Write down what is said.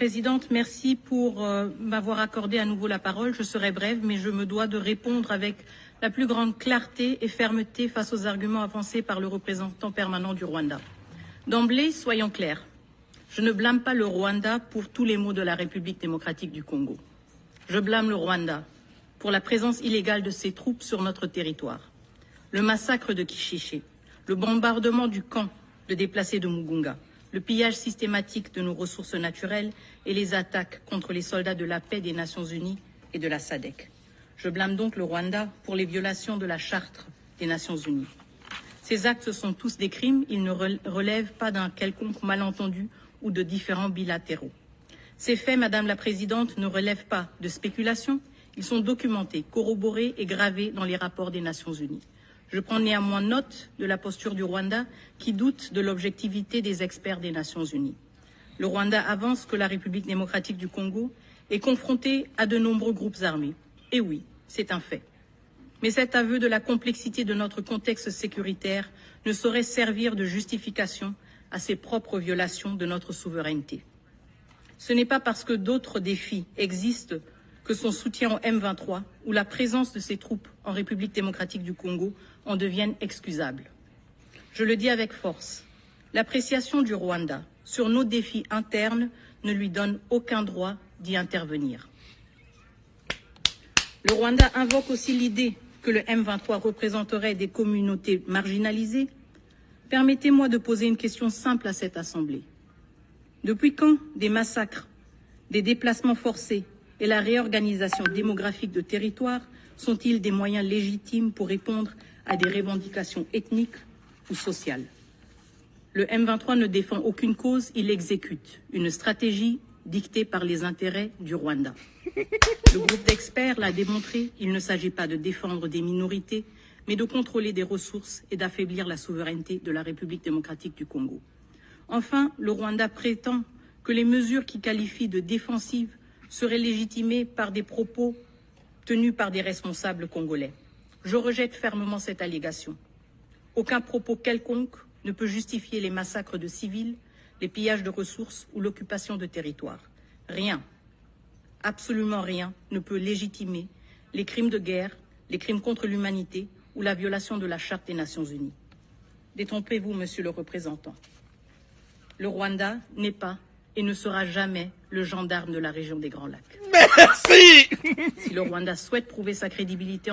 Présidente, merci pour m'avoir accordé à nouveau la parole. Je serai brève, mais je me dois de répondre avec la plus grande clarté et fermeté face aux arguments avancés par le représentant permanent du Rwanda. D'emblée, soyons clairs, je ne blâme pas le Rwanda pour tous les maux de la République démocratique du Congo. Je blâme le Rwanda pour la présence illégale de ses troupes sur notre territoire, le massacre de Kishishe, le bombardement du camp de déplacés de Mugunga, le pillage systématique de nos ressources naturelles et les attaques contre les soldats de la paix des Nations Unies et de la SADC. Je blâme donc le Rwanda pour les violations de la Charte des Nations Unies. Ces actes sont tous des crimes, ils ne relèvent pas d'un quelconque malentendu ou de différends bilatéraux. Ces faits, Madame la Présidente, ne relèvent pas de spéculation, ils sont documentés, corroborés et gravés dans les rapports des Nations Unies. Je prends néanmoins note de la posture du Rwanda qui doute de l'objectivité des experts des Nations Unies. Le Rwanda avance que la République démocratique du Congo est confrontée à de nombreux groupes armés. Et oui, c'est un fait. Mais cet aveu de la complexité de notre contexte sécuritaire ne saurait servir de justification à ses propres violations de notre souveraineté. Ce n'est pas parce que d'autres défis existent que son soutien au M23 ou la présence de ses troupes en République démocratique du Congo en deviennent excusables. Je le dis avec force, l'appréciation du Rwanda sur nos défis internes ne lui donne aucun droit d'y intervenir. Le Rwanda invoque aussi l'idée que le M23 représenterait des communautés marginalisées. Permettez-moi de poser une question simple à cette Assemblée. Depuis quand des massacres, des déplacements forcés et la réorganisation démographique de territoires sont-ils des moyens légitimes pour répondre à des revendications ethniques ou sociales? Le M23 ne défend aucune cause, il exécute une stratégie dictée par les intérêts du Rwanda. Le groupe d'experts l'a démontré, il ne s'agit pas de défendre des minorités, mais de contrôler des ressources et d'affaiblir la souveraineté de la République démocratique du Congo. Enfin, le Rwanda prétend que les mesures qu'il qualifie de défensives seraient légitimées par des propos tenus par des responsables congolais. Je rejette fermement cette allégation. Aucun propos quelconque ne peut justifier les massacres de civils, les pillages de ressources ou l'occupation de territoires. Rien, absolument rien, ne peut légitimer les crimes de guerre, les crimes contre l'humanité ou la violation de la Charte des Nations Unies. Détrompez-vous, Monsieur le représentant. Le Rwanda n'est pas et ne sera jamais le gendarme de la région des Grands Lacs. Merci. Si le Rwanda souhaite prouver sa crédibilité